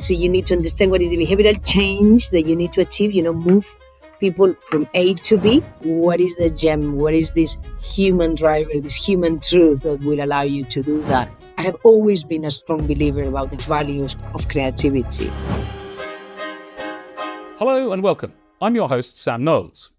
So you need to understand what is the behavioral change that you need to achieve, move people from A to B. What is the gem? What is this human driver, this human truth that will allow you to do that? I have always been a strong believer about the values of creativity. Hello and welcome. I'm your host, Sam Knowles.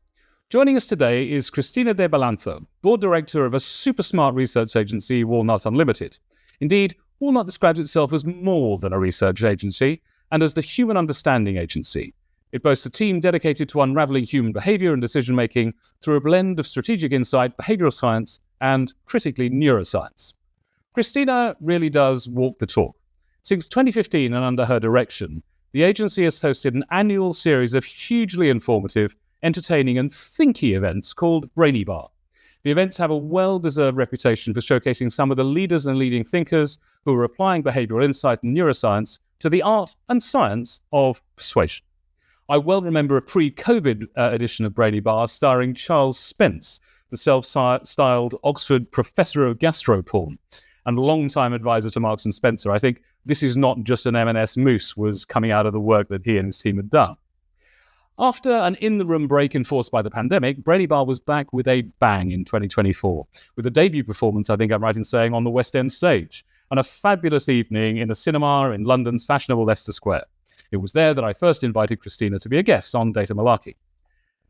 Joining us today is Cristina de Balanzo, board director of a super smart research agency, Walnut Unlimited. Indeed, Walnut describes itself as more than a research agency and as the human understanding agency. It boasts a team dedicated to unraveling human behaviour and decision-making through a blend of strategic insight, behavioural science, and, critically, neuroscience. Cristina really does walk the talk. Since 2015 and under her direction, the agency has hosted an annual series of hugely informative, entertaining and thinky events called Brainy Bar. The events have a well-deserved reputation for showcasing some of the leaders and leading thinkers who are applying behavioural insight and neuroscience to the art and science of persuasion. I well remember a pre-COVID edition of Brainy Bar starring Charles Spence, the self-styled Oxford professor of gastroporn and long-time advisor to Marks and Spencer. I think this is not just an M&S mousse was coming out of the work that he and his team had done. After an in-the-room break enforced by the pandemic, Brainy Bar was back with a bang in 2024, with a debut performance, I think I'm right in saying, on the West End stage, and a fabulous evening in a cinema in London's fashionable Leicester Square. It was there that I first invited Cristina to be a guest on Data Malarkey.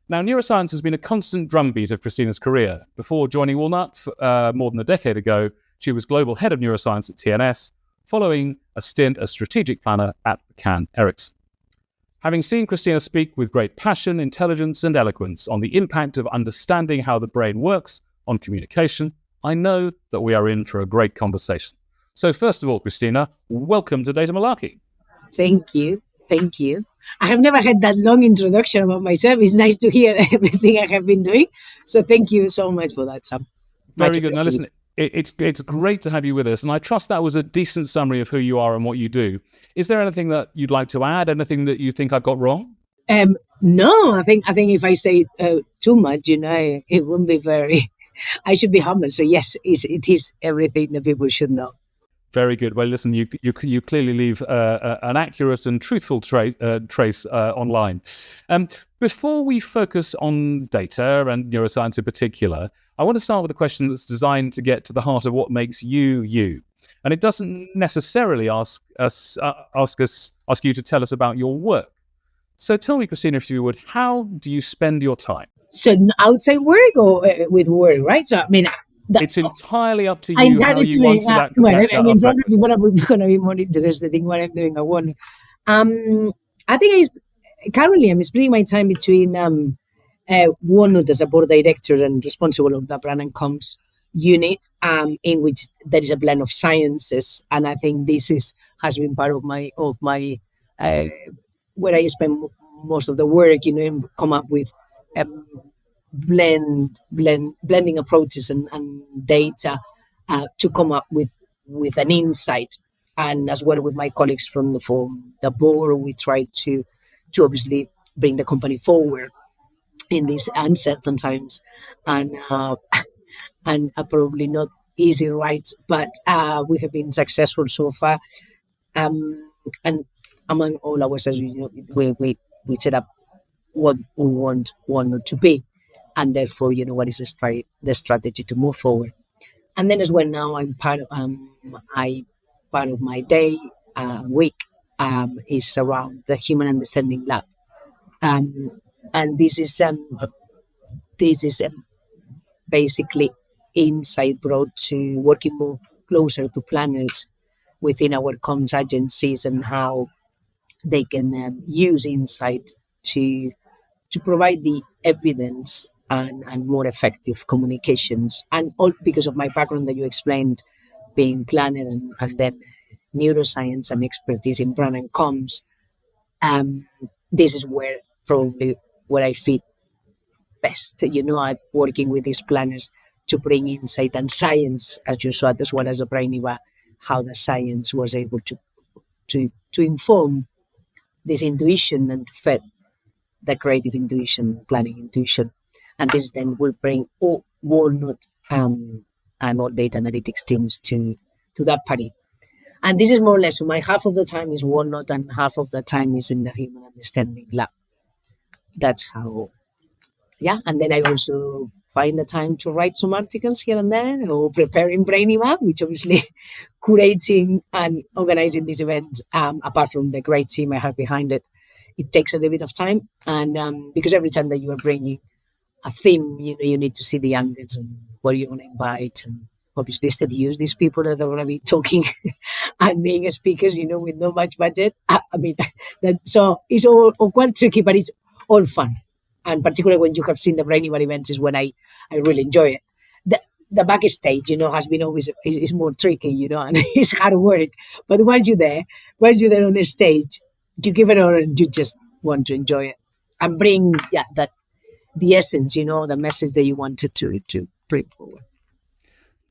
Now, neuroscience has been a constant drumbeat of Cristina's career. Before joining Walnut more than a decade ago, she was global head of neuroscience at TNS, following a stint as strategic planner at McCann Erickson. Having seen Cristina speak with great passion, intelligence, and eloquence on the impact of understanding how the brain works on communication, I know that we are in for a great conversation. So first of all, Cristina, welcome to Data Malarkey. Thank you. Thank you. I have never had that long introduction about myself. It's nice to hear everything I have been doing. So thank you so much for that, Sam. Very good. Now listen, it's great to have you with us, and I trust that was a decent summary of who you are and what you do. Is there anything that you'd like to add? Anything that you think I've got wrong? No, I think if I say too much, it wouldn't be very. I should be humble. So yes, it is everything that people should know. Very good. Well, listen, you clearly leave an accurate and truthful trace online. Before we focus on data and neuroscience in particular, I want to start with a question that's designed to get to the heart of what makes you, you. And it doesn't necessarily ask you to tell us about your work. So tell me, Cristina, if you would, how do you spend your time? So outside work or with work, right? So, I mean... It's entirely up to you how you want that. Probably people are going to be more interested in what I'm doing at work. I think currently I'm splitting my time between Walnut as a board director and responsible of the brand and comms unit, in which there is a blend of sciences, and I think this has been part of my where I spend most of the work. And come up with. Blending approaches and data to come up with an insight, and as well with my colleagues from the board, we try to obviously bring the company forward in these uncertain times, and probably not easy, right? But we have been successful so far, and among all our we set up what we want Walnut to be. And therefore, what is the strategy to move forward? And then as well, now I'm part of my day week is around the Human Understanding Lab, and this is basically insight brought to working more closer to planners within our comms agencies and how they can use insight to provide the evidence and more effective communications. And all because of my background that you explained, being planner and then neuroscience and expertise in brand and comms, this is where I fit best, at working with these planners to bring insight and science, as you saw, as well as a Brainy Bar, how the science was able to inform this intuition and to feed the creative intuition, planning intuition. And this then will bring all Walnut and all data analytics teams to that party. And this is more or less, so my half of the time is Walnut and half of the time is in the Human Understanding Lab. That's how, yeah. And then I also find the time to write some articles here and there, or preparing Brainy Map, which obviously curating and organizing this event, apart from the great team I have behind it, it takes a little bit of time. And because every time that you are bringing a theme, you need to see the angles and what you're going to invite, and obviously seduce these people that are going to be talking and being speakers, with no much budget. I mean, so it's all quite tricky, but it's all fun. And particularly when you have seen the Brainy events is when I really enjoy it. The backstage, has been always is more tricky, and it's hard work. But once you're there on the stage, you give it all and you just want to enjoy it and bring that the essence, the message that you wanted to bring forward.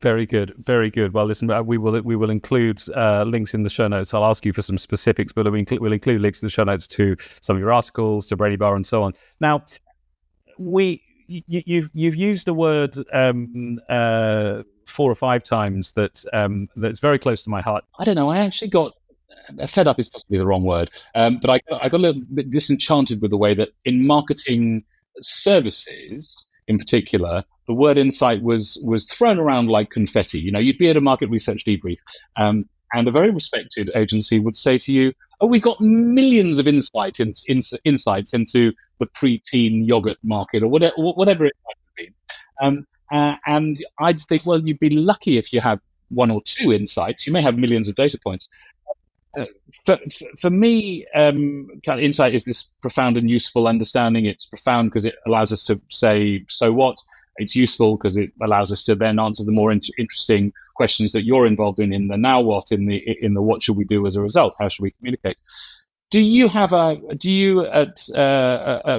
Very good, very good. Well, listen, we will include links in the show notes. I'll ask you for some specifics, but we'll include links in the show notes to some of your articles, to Brainy Bar, and so on. Now, you've used the word 4 or 5 times that's very close to my heart. I don't know. I actually got fed up is possibly the wrong word, but I got a little bit disenchanted with the way that in marketing services, in particular, the word insight was thrown around like confetti. You'd be at a market research debrief, and a very respected agency would say to you, "Oh, we've got millions of insights into the pre-teen yogurt market, or whatever it might be." And I'd think, well, you'd be lucky if you have 1 or 2 insights. You may have millions of data points. For me, kind of insight is this profound and useful understanding. It's profound because it allows us to say, so what? It's useful because it allows us to then answer the more interesting questions that you're involved in the now what, in the what should we do as a result? How should we communicate? Do you at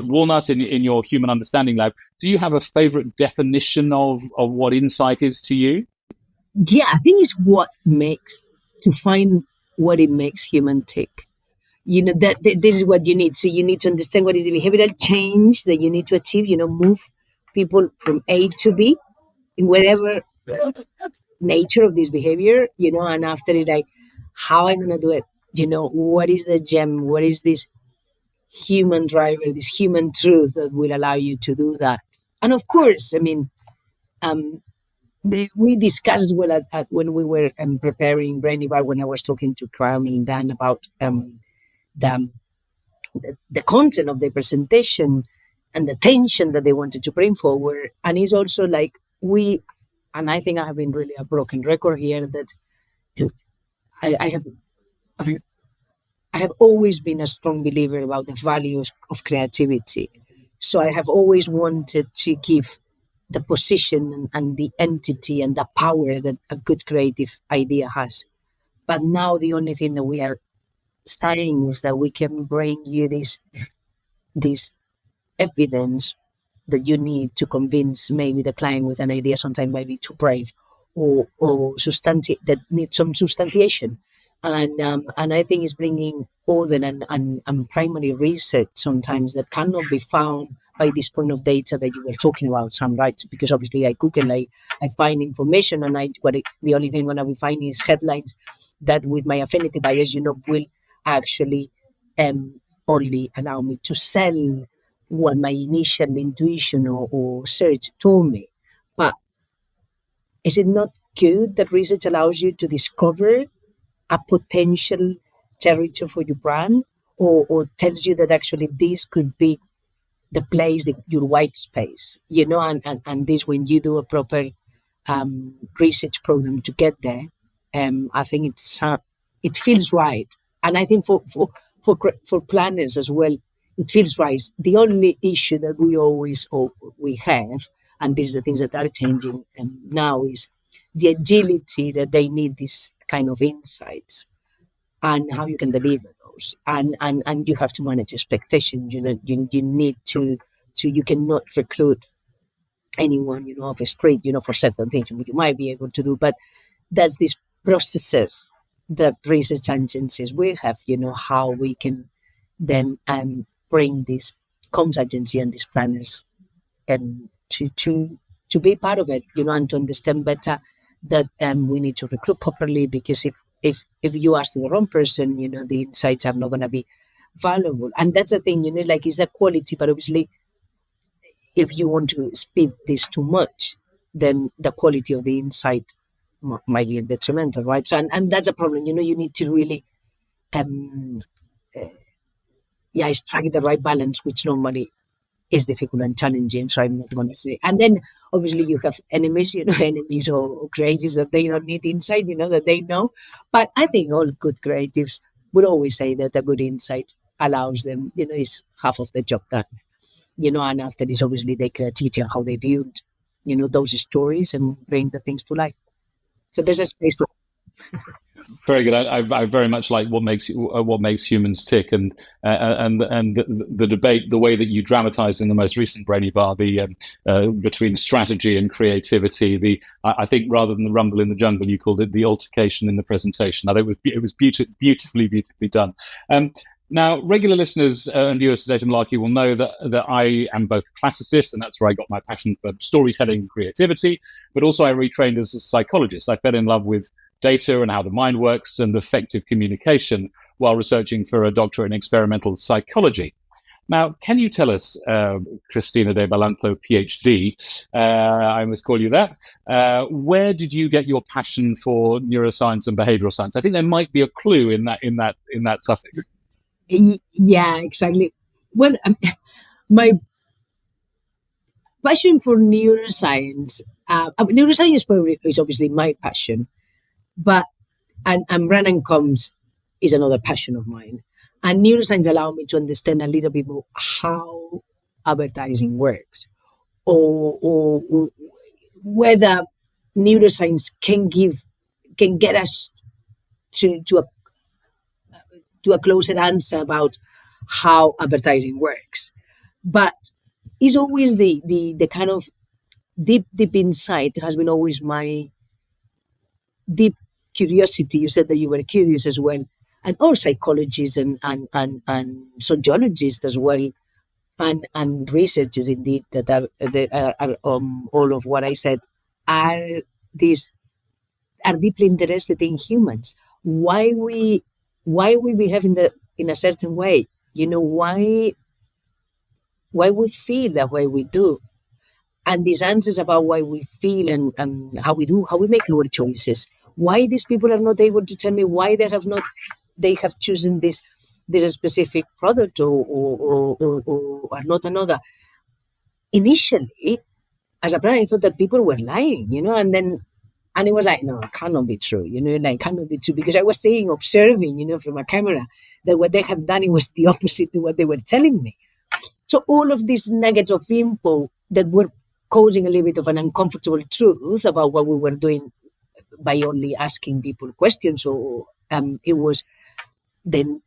Walnut in your Human Understanding Lab, do you have a favorite definition of what insight is to you? Yeah, I think it's what makes to find what it makes human tick. That this is what you need. So you need to understand what is the behavioral change that you need to achieve. Move people from A to B in whatever nature of this behavior. And after it, how I'm gonna do it. What is the gem? What is this human driver? This human truth that will allow you to do that. And of course, I mean, we discussed as well at when we were preparing Brainy Bar, when I was talking to Crown and Dan about the content of the presentation and the tension that they wanted to bring forward. And it's also like and I think I have been really a broken record here, that I have always been a strong believer about the values of creativity. So I have always wanted to give the position and the entity and the power that a good creative idea has. But now the only thing that we are saying is that we can bring you this evidence that you need to convince maybe the client with an idea sometimes might be too brave or that needs some substantiation. And I think it's bringing order and primary research sometimes that cannot be found by this point of data that you were talking about, Sam, right? Because obviously I Google, I find information, and the only thing I'm going to be finding is headlines that with my affinity bias, will actually only allow me to sell what my initial intuition or search told me. But is it not good that research allows you to discover a potential territory for your brand, or tells you that actually this could be the place, your white space, and this, when you do a proper research program to get there, I think it feels right. And I think for planners as well, it feels right. The only issue that we have, and these are the things that are changing now, is the agility that they need, this kind of insights, and how you can deliver those, and you have to manage expectations. You need to you cannot recruit anyone off the street for certain things you might be able to do, but that's these processes that research agencies we have, how we can then bring this comms agency and these planners and to be part of it, and to understand better that we need to recruit properly, because if if you ask the wrong person, the insights are not going to be valuable. And that's the thing, like it's the quality, but obviously if you want to speed this too much, then the quality of the insight might be detrimental, right? So, and that's a problem. You need to really, um, strike the right balance, which normally is difficult and challenging. So I'm not going to say. And then obviously you have enemies, enemies or creatives that they don't need insight, that they know. But I think all good creatives would always say that a good insight allows them, is half of the job done. And after this, obviously, they can teach you how they build, those stories and bring the things to life. So there's a space for. Very good. I very much like what makes humans tick, and the debate, the way that you dramatized in the most recent Brainy Bar, between strategy and creativity. I think rather than the rumble in the jungle, you called it the altercation in the presentation. I think it was beautifully done. Now, regular listeners and viewers to Data Malarkey will know that I am both a classicist, and that's where I got my passion for storytelling and creativity, but also I retrained as a psychologist. I fell in love with data and how the mind works and effective communication while researching for a doctorate in experimental psychology. Now, can you tell us, Cristina de Balanzo, PhD, I must call you that, where did you get your passion for neuroscience and behavioural science? I think there might be a clue in that suffix. Yeah, exactly. Well, my passion for neuroscience, neuroscience is obviously my passion, but and brand and comms is another passion of mine. And neuroscience allowed me to understand a little bit more how advertising works, or whether neuroscience can get us to a closer answer about how advertising works. But it's always the kind of deep insight has been always my deep curiosity. You said that you were curious as well, and all psychologists and sociologists as well, and researchers indeed that are all of what I said are these are deeply interested in humans. Why we behave in a certain way. Why we feel the way we do. And these answers about why we feel and how we make our choices. Why these people are not able to tell me why they have chosen this specific product or are not another. Initially, as a brand, I thought that people were lying, and it was like, no, it cannot be true, like, cannot be true, because I was observing, from a camera, that what they have done, it was the opposite to what they were telling me. So all of this nugget of info that were causing a little bit of an uncomfortable truth about what we were doing by only asking people questions, or it was then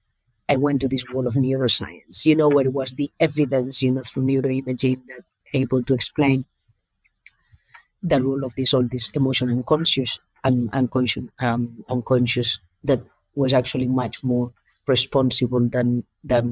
I went to this world of neuroscience, where it was the evidence, through neuroimaging that able to explain the role of all this emotion and conscious and unconscious that was actually much more responsible than that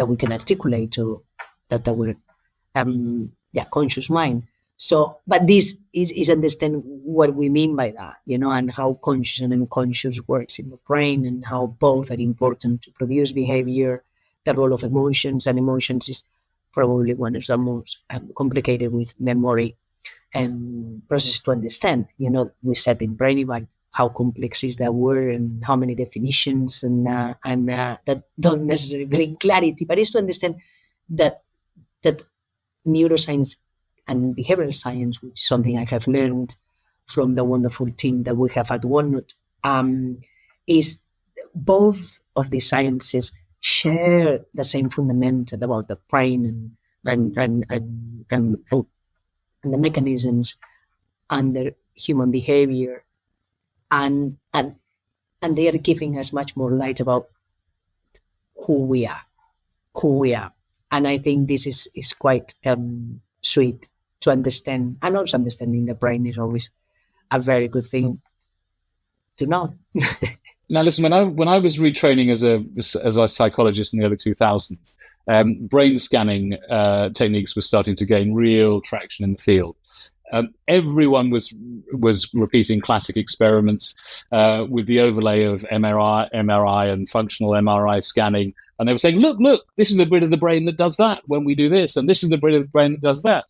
we can articulate, or that our conscious mind. So, but this is understand what we mean by that, and how conscious and unconscious works in the brain, and how both are important to produce behavior. The role of emotions, and emotions is probably one of the most complicated with memory and process to understand. We said in Brainy Bag how complex is that word and how many definitions, and that don't necessarily bring clarity, but it's to understand that neuroscience and behavioral science, which is something I have learned from the wonderful team that we have at Walnut, is both of the sciences share the same fundamental about the brain and the mechanisms under human behavior, and they are giving us much more light about who we are. And I think this is quite sweet to understand, and also understanding the brain is always a very good thing to know. Now, listen, when I was retraining as a psychologist in the early 2000s, brain scanning techniques were starting to gain real traction in the field. Everyone was repeating classic experiments with the overlay of MRI and functional MRI scanning, and they were saying, "Look, this is the bit of the brain that does that when we do this, and this is the bit of the brain that does that."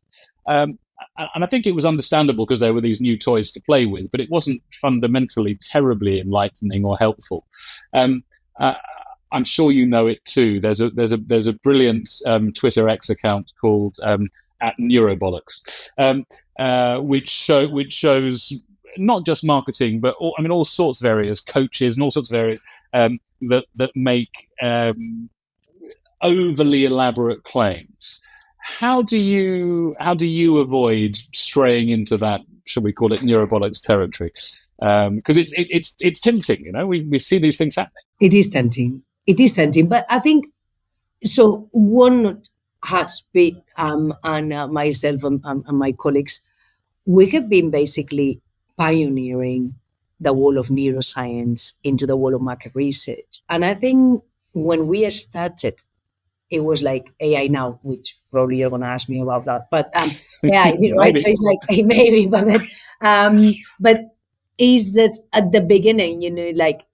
And I think it was understandable because there were these new toys to play with, but it wasn't fundamentally terribly enlightening or helpful. I'm sure you know it too. There's a brilliant Twitter X account called at Neurobollocks, which shows not just marketing, but all sorts of areas, coaches and all sorts of areas that make overly elaborate claims. How do you avoid straying into that, shall we call it, neurobollocks territory? Because it's tempting, we see these things happening. It is tempting. But I think so. Walnut has been, and myself and my colleagues, we have been basically pioneering the wall of neuroscience into the wall of market research. And I think when we started, it was like AI now, which probably you're going to ask me about that. But AI, right? So it's like maybe, but is that at the beginning, like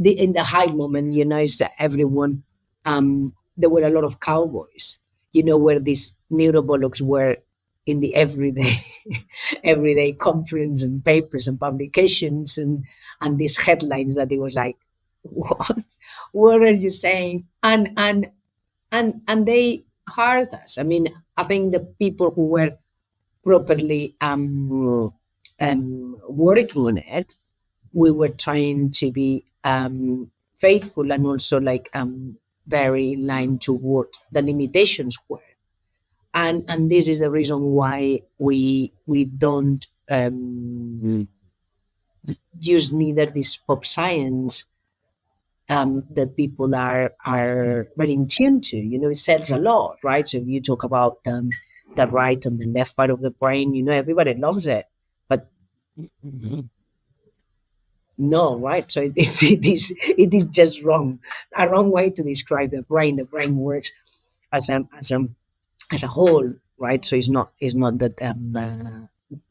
in the high moment, is everyone. There were a lot of cowboys, where these neurobollocks were in the everyday conference and papers and publications and these headlines that it was like, what are you saying? And they hurt us. I mean, I think the people who were properly working on it, we were trying to be faithful and also like very in line to what the limitations were. And this is the reason why we don't use neither this pop science that people are very in tune to. It sells a lot, right? So if you talk about the right and the left part of the brain, everybody loves it. But no, right? So it is just wrong. A wrong way to describe the brain. The brain works as a whole, right? So it's not that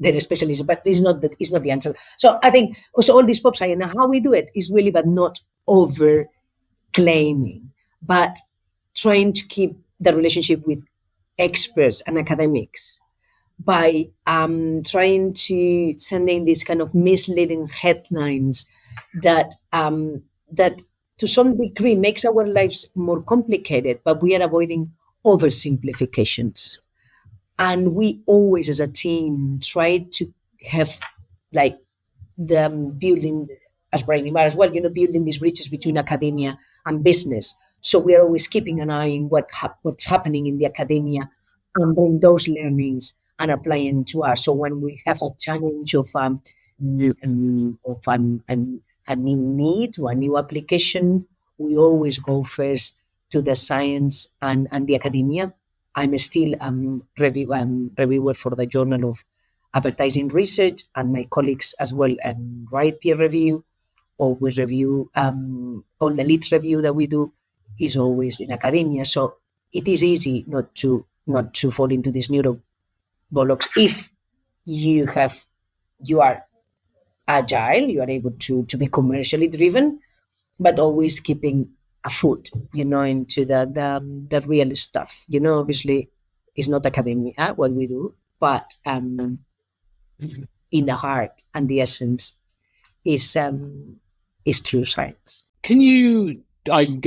they're a specialist, but it's not the answer. So I think also all this pop science and how we do it is really, but not over claiming, but trying to keep the relationship with experts and academics by trying to sending these kind of misleading headlines that to some degree makes our lives more complicated, but we are avoiding oversimplifications. And we always, as a team, try to have like the building, as Brian as well, building these bridges between academia and business. So we are always keeping an eye on what's happening in the academia and bring those learnings and applying to us. So when we have a challenge of a new need or a new application, we always go first to the science and the academia. I'm still reviewer for the Journal of Advertising Research, and my colleagues as well write peer review, or we review all the lead review that we do is always in academia. So it is easy not to fall into this neurobollocks if you are agile, you are able to be commercially driven, but always keeping a foot, into the real stuff. Obviously, it's not academia what we do, but in the heart and the essence is true science. Can you? I'm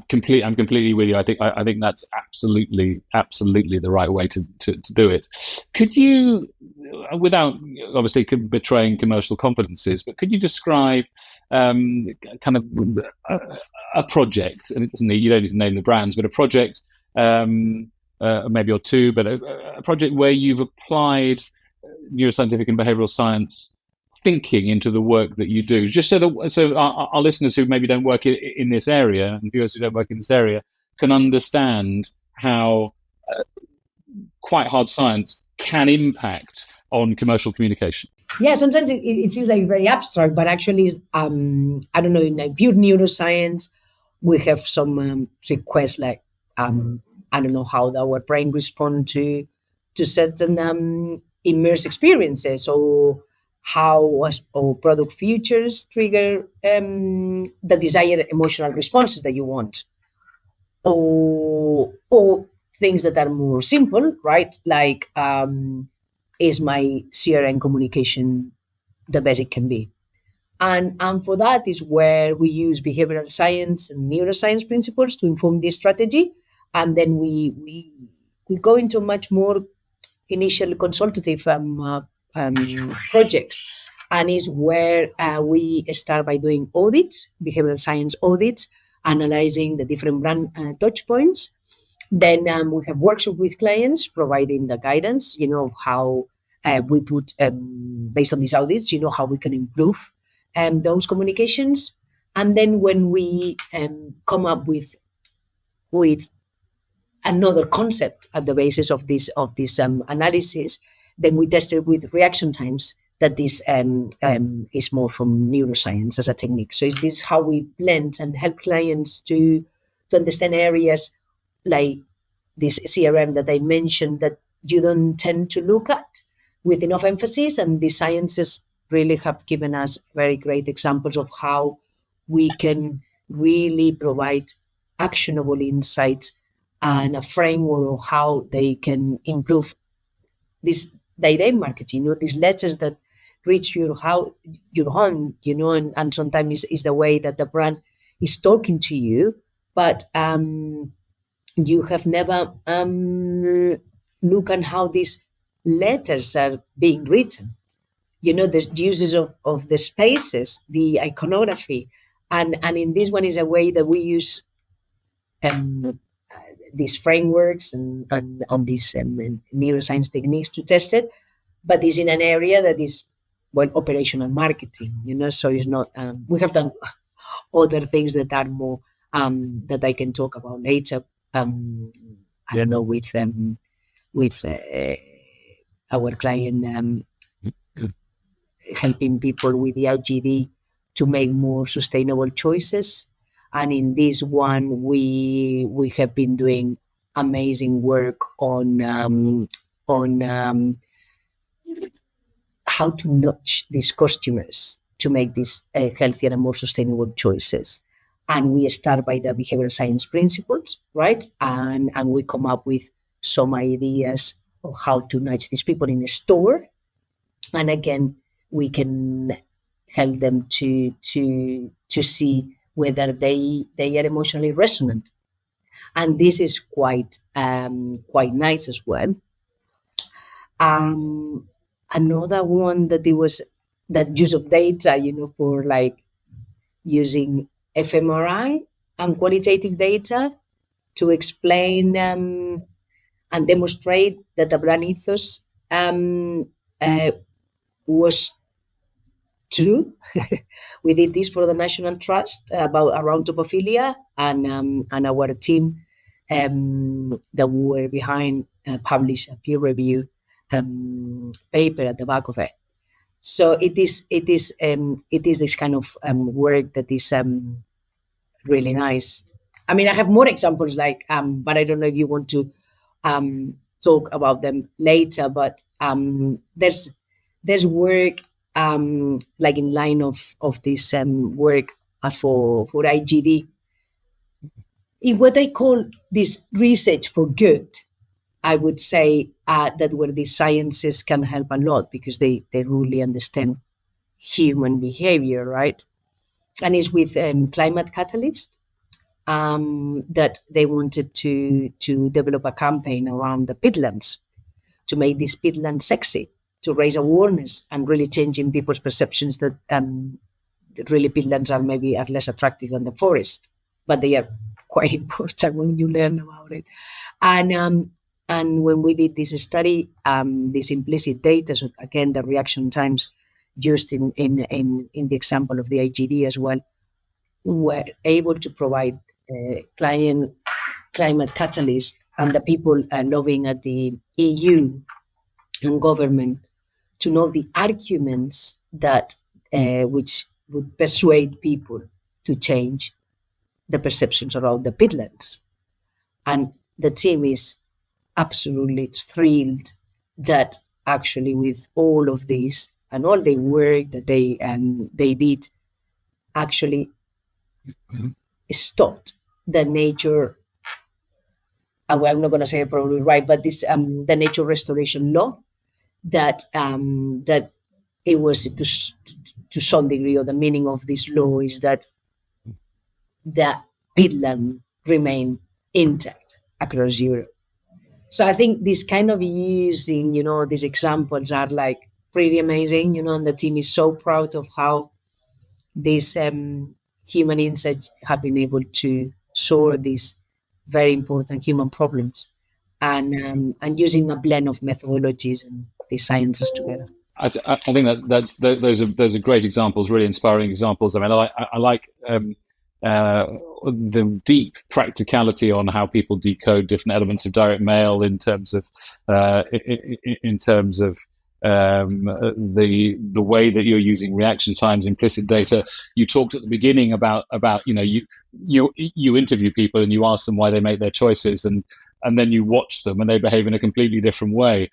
completely with you. I think that's absolutely the right way to do it. Could you, without obviously betraying commercial competencies, but could you describe kind of a project? And you don't need to name the brands, but a project, maybe or two, but a project where you've applied neuroscientific and behavioural science thinking into the work that you do, just so our listeners who maybe don't work in this area and viewers who don't work in this area can understand how quite hard science can impact on commercial communication. Yeah, sometimes it seems like very abstract, but actually, I don't know, in like pure neuroscience, we have some requests like, I don't know how our brain responds to certain immerse experiences, or how was or product features trigger the desired emotional responses that you want, or things that are more simple, right? Like, is my CRM communication the best it can be? And for that is where we use behavioral science and neuroscience principles to inform this strategy. And then we go into much more initial consultative projects, and is where we start by doing audits, behavioral science audits, analyzing the different brand touch points. Then we have workshop with clients, providing the guidance, how we put, based on these audits, how we can improve those communications. And then when we come up with another concept at the basis of this analysis, then we test it with reaction times. That this is more from neuroscience as a technique. So is this how we blend and help clients to understand areas like this CRM that I mentioned that you don't tend to look at with enough emphasis. And the sciences really have given us very great examples of how we can really provide actionable insights and a framework of how they can improve this direct marketing, these letters that reach your home, and sometimes is the way that the brand is talking to you, but you have never looked at how these letters are being written. The uses of the spaces, the iconography, and in this one is a way that we use um, these frameworks and on these neuroscience techniques to test it, but it's in an area that is, well, operational marketing, so it's not, we have done other things that are more, that I can talk about later. I don't know, with our client, helping people with the IGD to make more sustainable choices. And in this one, we have been doing amazing work on how to nudge these customers to make these healthier and more sustainable choices. And we start by the behavioral science principles, right? And we come up with some ideas of how to nudge these people in the store. And again, we can help them to see whether they are emotionally resonant. And this is quite nice as well. Another one that it was that use of data, for like using fMRI and qualitative data to explain and demonstrate that the brand ethos was true. We did this for the National Trust around topophilia, and our team that were behind published a peer review paper at the back of it. So it is this kind of work that is really nice. I mean, I have more examples, like, but I don't know if you want to talk about them later. But there's work like in line of this work for IGD, in what I call this research for good. I would say that where these sciences can help a lot, because they really understand human behavior, right? And it's with Climate Catalyst, that they wanted to develop a campaign around the peatlands, to make these peatlands sexy, to raise awareness and really changing people's perceptions that really peatlands are less attractive than the forest, but they are quite important when you learn about it. And when we did this study, this implicit data, so again, the reaction times used in the example of the IGD as well, were able to provide climate catalyst and the people lobbying at the EU and government to know the arguments that which would persuade people to change the perceptions around the peatlands. And the team is absolutely thrilled that actually with all of this and all the work that they did actually stopped the nature. Well, I'm not going to say it probably right, but this the nature restoration law that it was to some degree, or the meaning of this law is that the peatland remain intact across Europe. So I think this kind of using, these examples are like pretty amazing, and the team is so proud of how these human insights have been able to solve these very important human problems, and using a blend of methodologies and the sciences together. I think those are great examples, really inspiring examples. I mean, I like the deep practicality on how people decode different elements of direct mail in terms of the way that you're using reaction times, implicit data. You talked at the beginning about you interview people and you ask them why they make their choices, and then you watch them and they behave in a completely different way.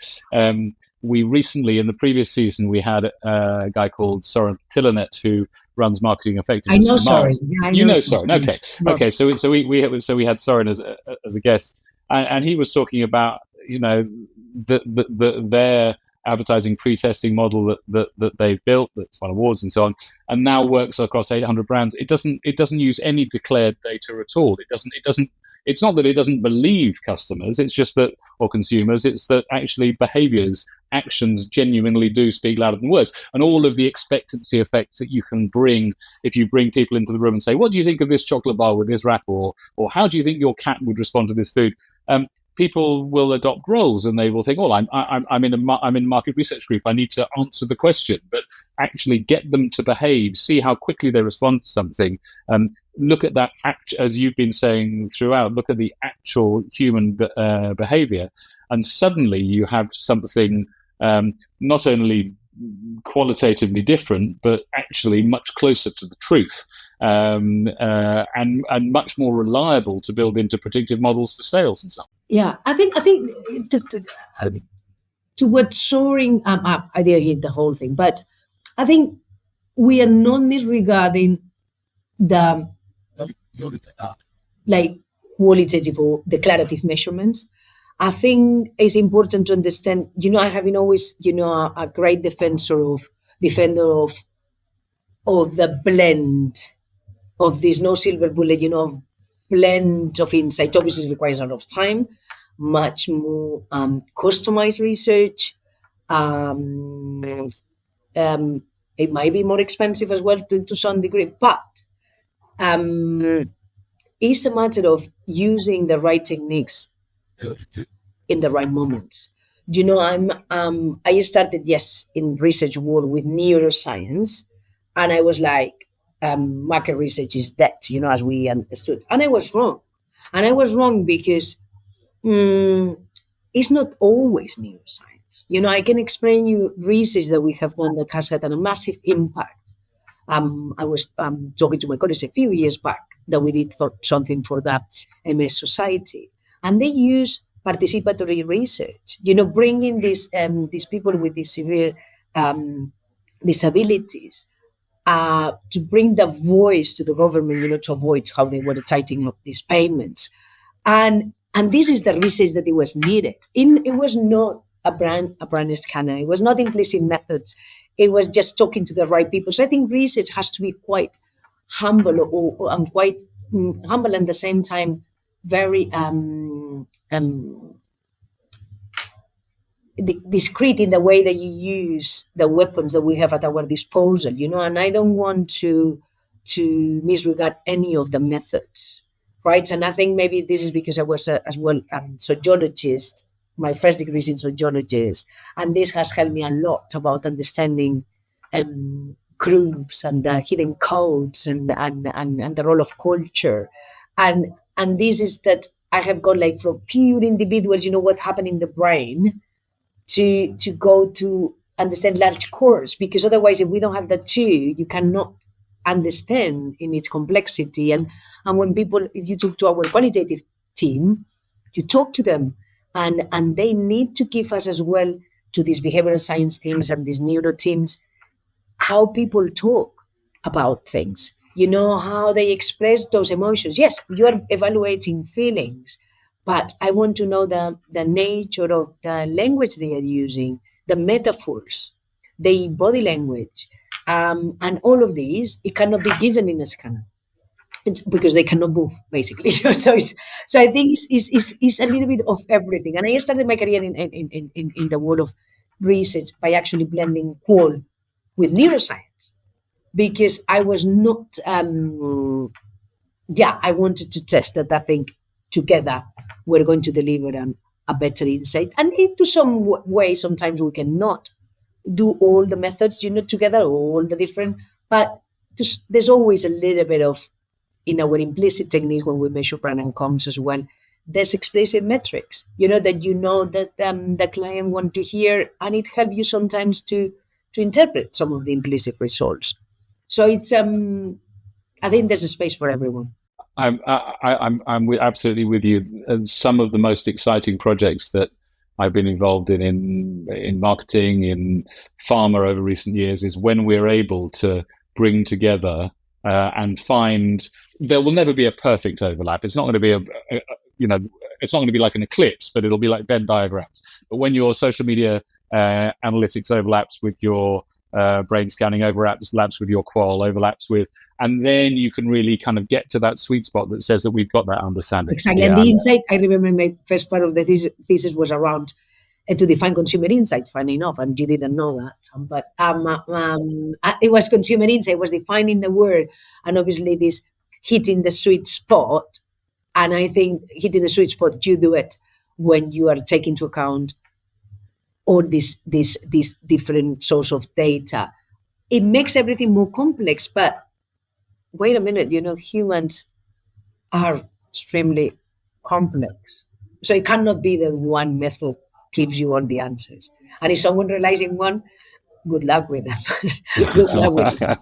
We recently, in the previous season, we had a guy called Soren Tillanet who runs marketing effectiveness. I know Soren. You know Soren. Okay. Okay. So we had Soren as a guest, and he was talking about their advertising pre-testing model that they've built, that's won awards and so on, and now works across 800 brands. It doesn't use any declared data at all. It's not that it doesn't believe customers, it's just that, or consumers, it's that actually behaviors, actions genuinely do speak louder than words. And all of the expectancy effects that you can bring if you bring people into the room and say, what do you think of this chocolate bar with this wrapper? Or how do you think your cat would respond to this food? People will adopt roles and they will think, I'm in market research group. I need to answer the question, but actually get them to behave, see how quickly they respond to something. Look at that, as you've been saying throughout, look at the actual human behavior. And suddenly you have something not only qualitatively different, but actually much closer to the truth, and much more reliable to build into predictive models for sales and so on. Yeah, I think to what Soaring up, I didn't hear the whole thing, but I think we are not disregarding the like qualitative or declarative measurements. I think it's important to understand, I have been always, a great defender of the blend of this no silver bullet, blend of insight. Obviously it requires a lot of time, much more customized research. It might be more expensive as well to some degree, but it's a matter of using the right techniques in the right moments. I started, in research world with neuroscience, and I was like, market research is that, as we understood. And I was wrong. And I was wrong because it's not always neuroscience. I can explain you research that we have done that has had a massive impact. I was talking to my colleagues a few years back that we did something for the MS Society. And they use participatory research, bringing these people with these severe disabilities to bring the voice to the government, to avoid how they were tightening up these payments. And this is the research that it was needed. It was not a brand scanner. It was not implicit methods. It was just talking to the right people. So I think research has to be quite humble and quite humble, and at the same time very discreet in the way that you use the weapons that we have at our disposal, and I don't want to misregard any of the methods, right? And I think maybe this is because I was as well sociologist. My first degree is in sociologist, and this has helped me a lot about understanding groups and the hidden codes and the role of culture, and this is that I have gone like from pure individuals, what happened in the brain, to go to understand large cores, because otherwise, if we don't have that too, you cannot understand in its complexity. And when people, if you talk to our qualitative team, you talk to them, and they need to give us as well to these behavioral science teams and these neuro teams how people talk about things. You know, how they express those emotions. Yes, you're evaluating feelings, but I want to know the nature of the language they are using, the metaphors, the body language, and all of these. It cannot be given in a scanner. It's because they cannot move, basically. So I think it's a little bit of everything. And I started my career in the world of research by actually blending qual with neuroscience because I was not, I wanted to test that. I think together we're going to deliver a better insight. And into some way, sometimes we cannot do all the methods, together, all the different, but there's always a little bit of, in our implicit technique when we measure brand and comms as well, there's explicit metrics, that that the client want to hear, and it helps you sometimes to interpret some of the implicit results. So it's I think there's a space for everyone. I'm absolutely with you. And some of the most exciting projects that I've been involved in marketing, in pharma over recent years, is when we're able to bring together and find. There will never be a perfect overlap. It's not going to be it's not going to be like an eclipse, but it'll be like Venn diagrams. But when your social media analytics overlaps with your brain scanning, overlaps with your qual, overlaps with, and then you can really kind of get to that sweet spot that says that we've got that understanding. Exactly. Yeah. And the insight, I remember my first part of the thesis was around to define consumer insight, funny enough, and you didn't know that. But it was consumer insight, was defining the word, and obviously this hitting the sweet spot. And I think hitting the sweet spot, you do it when you are taking into account all these different source of data. It makes everything more complex, but wait a minute, humans are extremely complex. So it cannot be that one method gives you all the answers. And if someone relies on one, good luck with them. Good luck with them.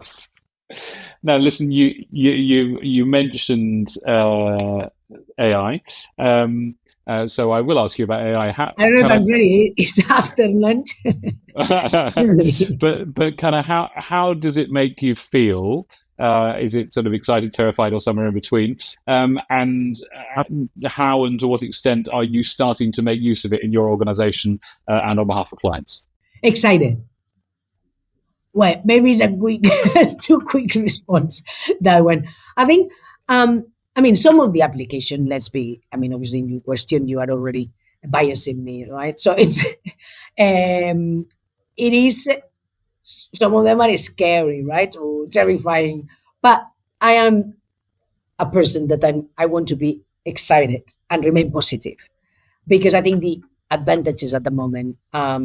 Now, listen, you mentioned AI. So I will ask you about AI. I don't know if I'm ready. It's after lunch. but kind of how does it make you feel? Is it sort of excited, terrified, or somewhere in between? And how and to what extent are you starting to make use of it in your organization and on behalf of clients? Excited. Well, maybe it's a too quick response, that one. I think, some of the application, obviously in your question, you are already biasing me, right? So it is, some of them are scary, right? Or terrifying. But I am a person that I want to be excited and remain positive, because I think the advantages at the moment are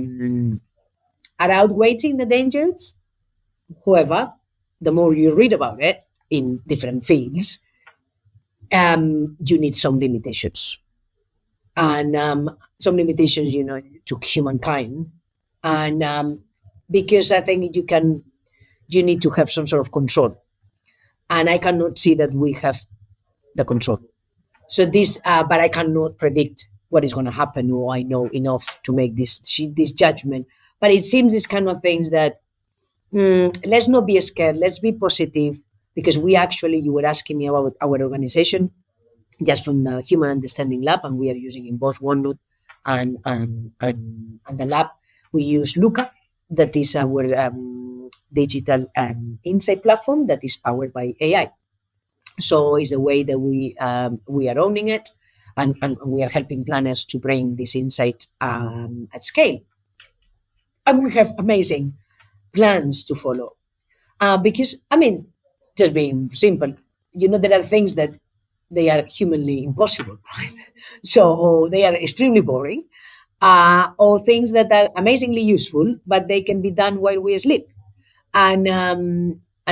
outweighing the dangers. However, the more you read about it in different fields, you need some limitations. And some limitations, to humankind. And because I think you need to have some sort of control. And I cannot see that we have the control. So but I cannot predict what is going to happen, or I know enough to make this judgment. But it seems these kind of things that, let's not be scared. Let's be positive, because you were asking me about our organization, just from the Human Understanding Lab, and we are using in both Walnut and the lab. We use Luca, that is our digital insight platform that is powered by AI. So it's the way that we are owning it, and we are helping planners to bring this insight at scale. And we have amazing plans to follow. Because, just being simple, there are things that they are humanly impossible, right? So they are extremely boring, or things that are amazingly useful, but they can be done while we sleep. And I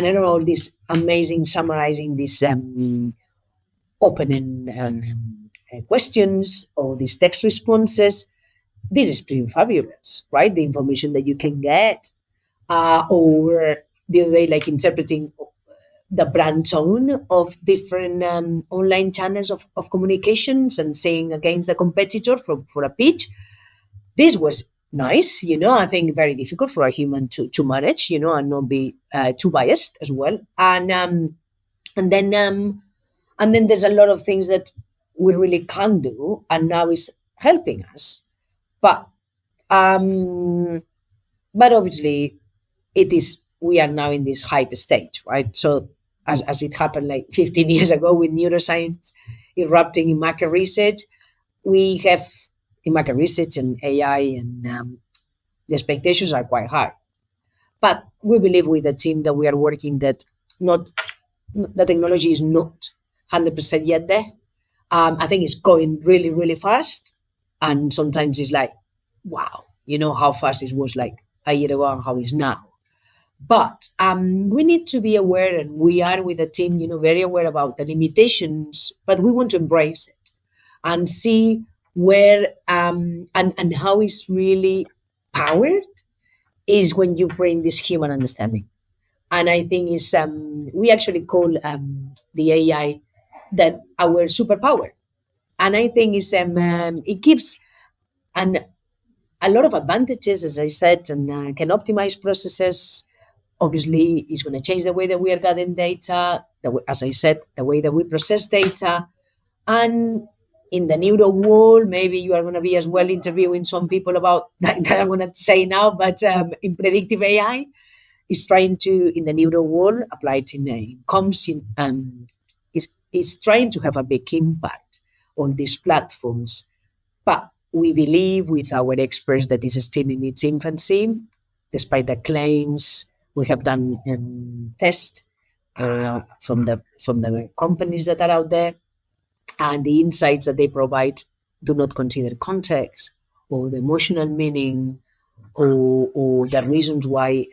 don't know, this amazing summarizing these open questions, or these text responses. This is pretty fabulous, right? The information that you can get. Or the other day, like interpreting the brand tone of different online channels of communications and saying against the competitor for a pitch. This was nice. I think very difficult for a human to manage, and not be too biased as well. And then there's a lot of things that we really can do, and now is helping us. But um, but obviously, it is we are now in this hype stage, right? So as it happened like 15 years ago with neuroscience erupting in market research, we have in market research and AI, and the expectations are quite high. But we believe with the team that we are working that not the technology is not 100% yet there. I think it's going really, really fast. And sometimes it's like, wow, how fast it was like a year ago and how it's now. But we need to be aware, and we are with the team, very aware about the limitations, but we want to embrace it and see where and how it's really powered is when you bring this human understanding. And I think is we actually call the AI that our superpower. And I think it gives an, a lot of advantages, as I said, and can optimize processes. Obviously, it's going to change the way that we are gathering data, as I said, the way that we process data. And in the neuro world, maybe you are going to be as well interviewing some people about that I'm going to say now, but in predictive AI, is trying to, in the neuro world, apply it in comms, is trying to have a big impact on these platforms. But we believe with our experts that is still in its infancy, despite the claims. We have done tests from the companies that are out there, and the insights that they provide do not consider context or the emotional meaning or the reasons why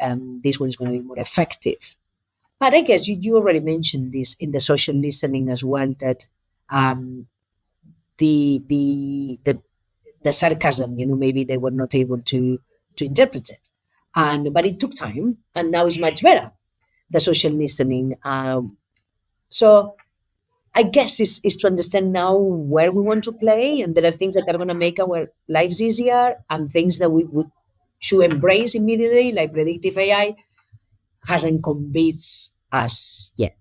this one is going to be more effective. But I guess you already mentioned this in the social listening as well, that um, the the sarcasm, maybe they were not able to interpret it, but it took time, and now it's much better. The social listening. So I guess is to understand now where we want to play, and there are things that are going to make our lives easier, and things that we would should embrace immediately, like predictive AI, hasn't convinced us yet.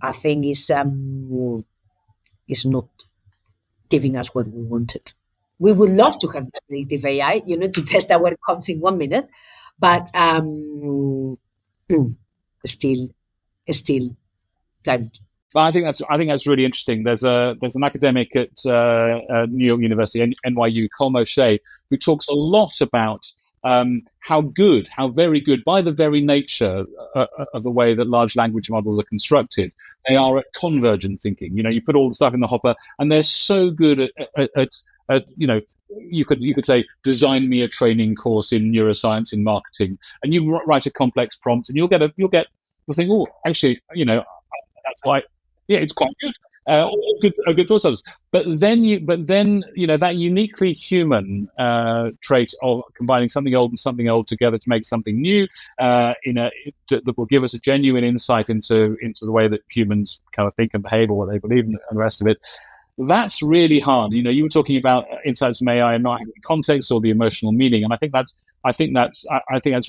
I think it's not giving us what we wanted. We would love to have predictive AI, to test our codes in 1 minute, but mm, still, still time. But I think that's really interesting. There's an academic at New York University, NYU, Colm O'Shea, who talks a lot about how very good, by the very nature of the way that large language models are constructed, they are at convergent thinking. You put all the stuff in the hopper, and they're so good at you could say, design me a training course in neuroscience in marketing, and you write a complex prompt, and you'll think, oh, actually, that's why, yeah, it's quite good. A good thought process. But then that uniquely human trait of combining something old and something old together to make something new, that will give us a genuine insight into the way that humans kind of think and behave, or what they believe, and the rest of it. That's really hard. You were talking about insights from AI and not having context or the emotional meaning, and I think that's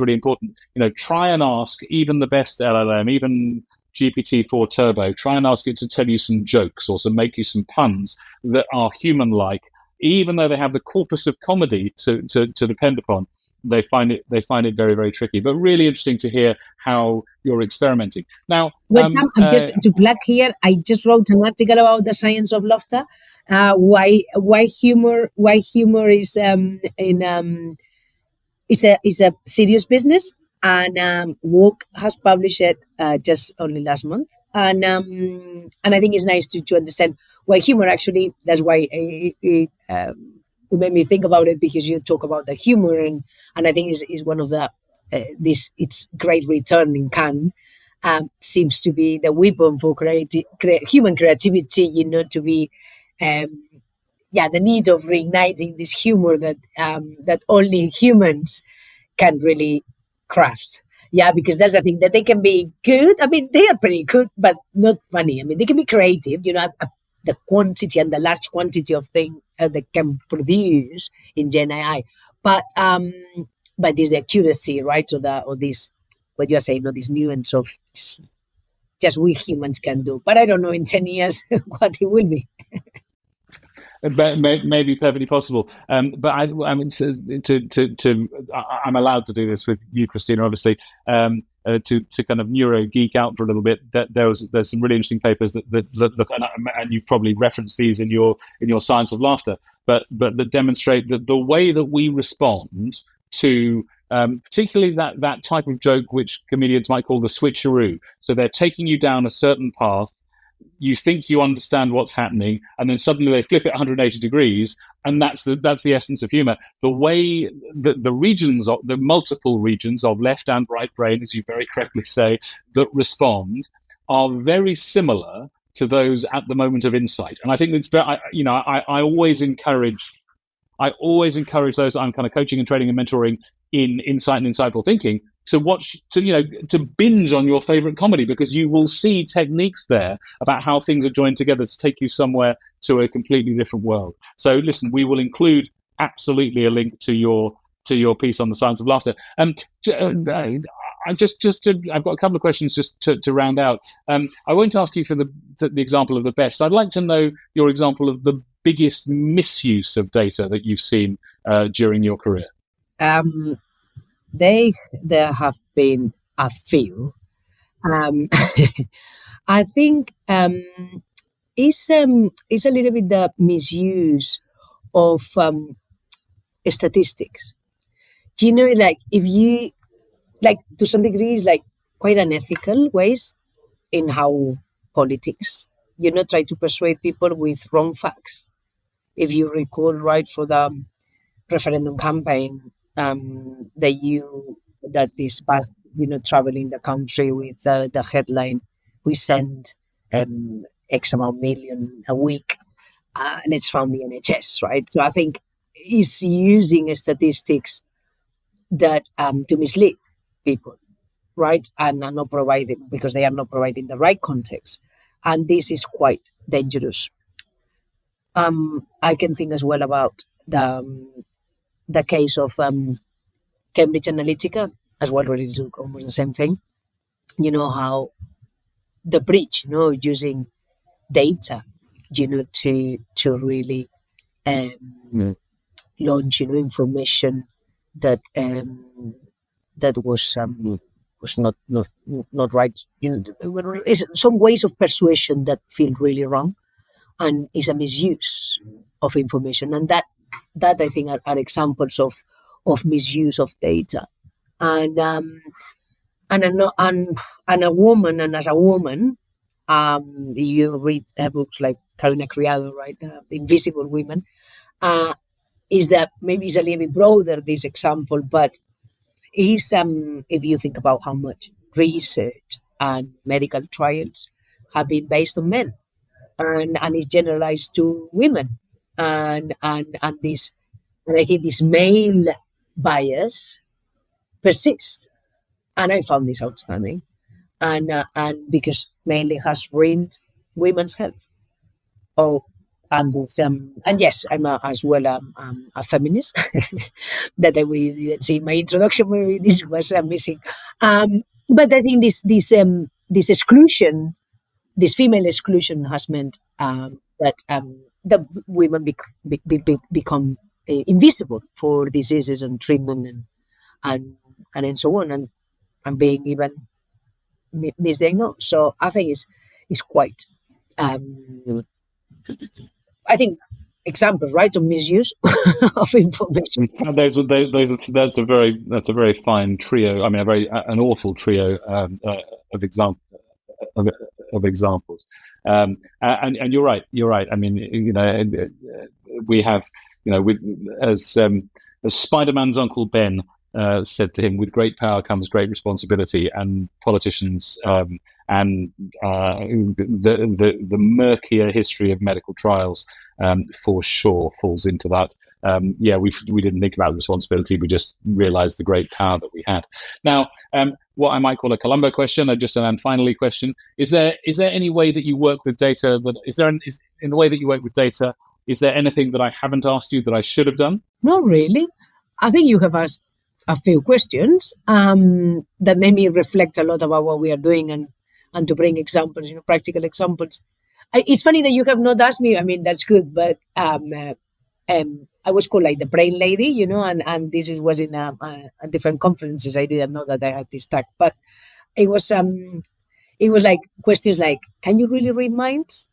really important. Try and ask even the best LLM, even GPT-4 Turbo, try and ask it to tell you some jokes or to make you some puns that are human-like, even though they have the corpus of comedy to depend upon. They find it very, very tricky. But really interesting to hear how you're experimenting. Now, well, just to plug here, I just wrote an article about the science of laughter. Why humor is is a serious business, and Walk has published it just only last month, and I think it's nice to understand why humor actually. That's why it made me think about it, because you talk about the humor, and I think is one of the this its great return in Cannes. Seems to be the weapon for human creativity, to be the need of reigniting this humor that only humans can really craft. Yeah, because that's the thing, that they can be good. I mean, they are pretty good, but not funny. I mean, they can be creative. the quantity and the large quantity of things they can produce in Gen AI. But there's the accuracy, right? Or this, what you're saying, or this nuance of just we humans can do. But I don't know in 10 years what it will be. May be perfectly possible. But I mean, I'm allowed to do this with you, Cristina, obviously. To kind of neuro geek out for a little bit, that there's some really interesting papers that look, and you probably referenced these in your Science of Laughter, but that demonstrate that the way that we respond to particularly that type of joke, which comedians might call the switcheroo. So they're taking you down a certain path. You think you understand what's happening, and then suddenly they flip it 180 degrees, and that's the essence of humor. The way that the multiple regions of left and right brain, as you very correctly say, that respond are very similar to those at the moment of insight. And I think it's very, I always encourage those I'm kind of coaching and training and mentoring in insight and insightful thinking to binge on your favorite comedy, because you will see techniques there about how things are joined together to take you somewhere to a completely different world. So listen, we will include absolutely a link to your piece on the Science of Laughter. I've got a couple of questions just to round out. I won't ask you for the example of the best. I'd like to know your example of the biggest misuse of data that you've seen during your career. There have been a few. I think it's a little bit the misuse of statistics. Do you know, like, if you, like, to some degree, is like quite unethical ways in how politics, try to persuade people with wrong facts. If you recall, right, for the referendum campaign, that this bus, traveling the country with the headline, "We send X amount million a week, and it's from the NHS," right? So I think it's using statistics that to mislead people, right, and are not providing, because they are not providing the right context, and this is quite dangerous. I can think as well about the case of Cambridge Analytica as well, where it's almost the same thing. How the breach, using data, to really launch, information that was not right. It's some ways of persuasion that feel really wrong, and is a misuse of information, and that I think are examples of misuse of data. And a woman, and as a woman, you read books like Carolina Criado, right? Invisible Women. Is that maybe it's a little bit broader, this example, but is if you think about how much research and medical trials have been based on men, and it's generalized to women, and this, and I think this male bias persists, and I found this outstanding, and because mainly has ruined women's health. And yes, I'm as well a feminist. That we didn't see in my introduction. Maybe this was missing. But I think this exclusion, this female exclusion, has meant that the women become invisible for diseases and treatment and so on, and being even misdiagnosed. So I think it's quite. I think examples, right, of misuse of information. That's a very fine trio. I mean, an awful trio of examples. And you're right. I mean, we have, as Spider-Man's Uncle Ben said to him, "With great power comes great responsibility," and politicians and the murkier history of medical trials for sure falls into that. We didn't think about responsibility; we just realised the great power that we had. Now, what I might call a Columbo question, or just an finally question: is there any way that you work with data? In the way that you work with data, is there anything that I haven't asked you that I should have done? Not really. I think you have asked a few questions that made me reflect a lot about what we are doing and to bring examples, practical examples. It's funny that you have not asked me. I mean, that's good, but I was called like the brain lady, and this was in a different conferences. I didn't know that I had this tag, but it was like questions like, can you really read minds?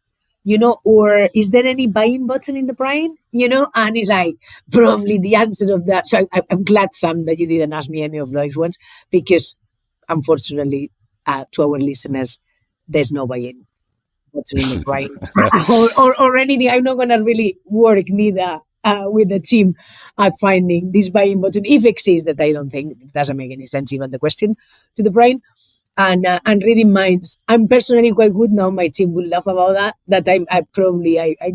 Or is there any buying button in the brain? And it's like probably the answer of that. So I'm glad, Sam, that you didn't ask me any of those ones, because unfortunately, to our listeners, there's no buying button in the brain or anything. I'm not going to really work neither with the team at finding this buying button, if it exists, that I don't think it doesn't make any sense, even the question to the brain. And reading minds, I'm personally quite good now. My team will laugh about that. That I'm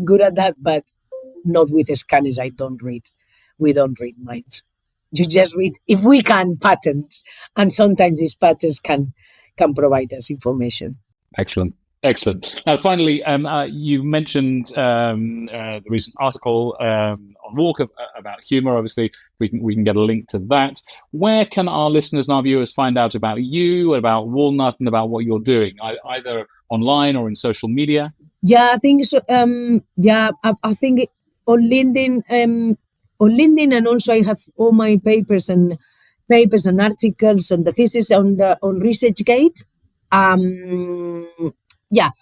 good at that, but not with scanners. I don't read. We don't read minds. You just read if we can patterns, and sometimes these patterns can provide us information. Excellent. Now, finally, you mentioned the recent article on Walk about humour. Obviously, we can get a link to that. Where can our listeners and our viewers find out about you, about Walnut, and about what you're doing, either online or in social media? Yeah, I think so. I think on LinkedIn, and also I have all my papers and articles and the thesis on ResearchGate.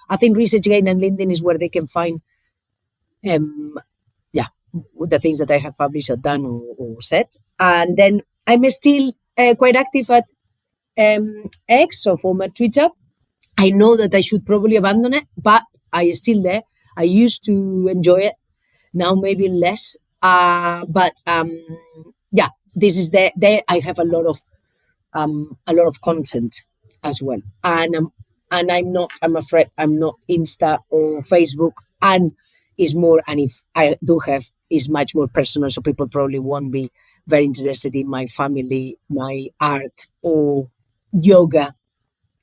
I think ResearchGate and LinkedIn is where they can find the things that I have published or done or said. And then I'm still quite active at X, or former Twitter. I know that I should probably abandon it, but I am still there. I used to enjoy it. Now maybe less. This is there. I have a lot of content as well. And I'm afraid I'm not Insta or Facebook, and is more, and if I do have, is much more personal, so people probably won't be very interested in my family, my art, or yoga,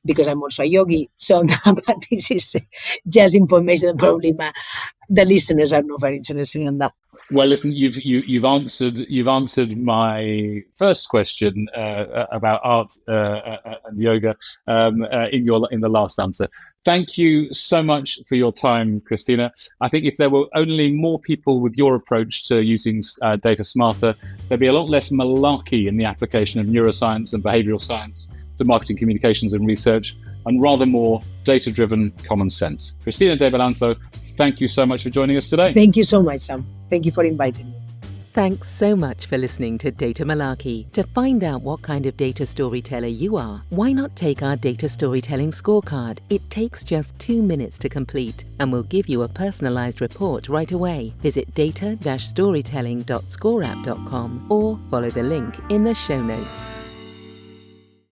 because I'm also a yogi. So but this is just information that probably the listeners are not very interested in that. Well, listen, you've answered my first question about art and yoga in the last answer. Thank you so much for your time, Cristina. I think if there were only more people with your approach to using data smarter, there'd be a lot less malarkey in the application of neuroscience and behavioural science to marketing, communications, and research, and rather more data-driven common sense. Cristina de Balanzo, thank you so much for joining us today. Thank you so much, Sam. Thank you for inviting me. Thanks so much for listening to Data Malarkey. To find out what kind of data storyteller you are, why not take our data storytelling scorecard? It takes just 2 minutes to complete and will give you a personalized report right away. Visit data-storytelling.scoreapp.com or follow the link in the show notes.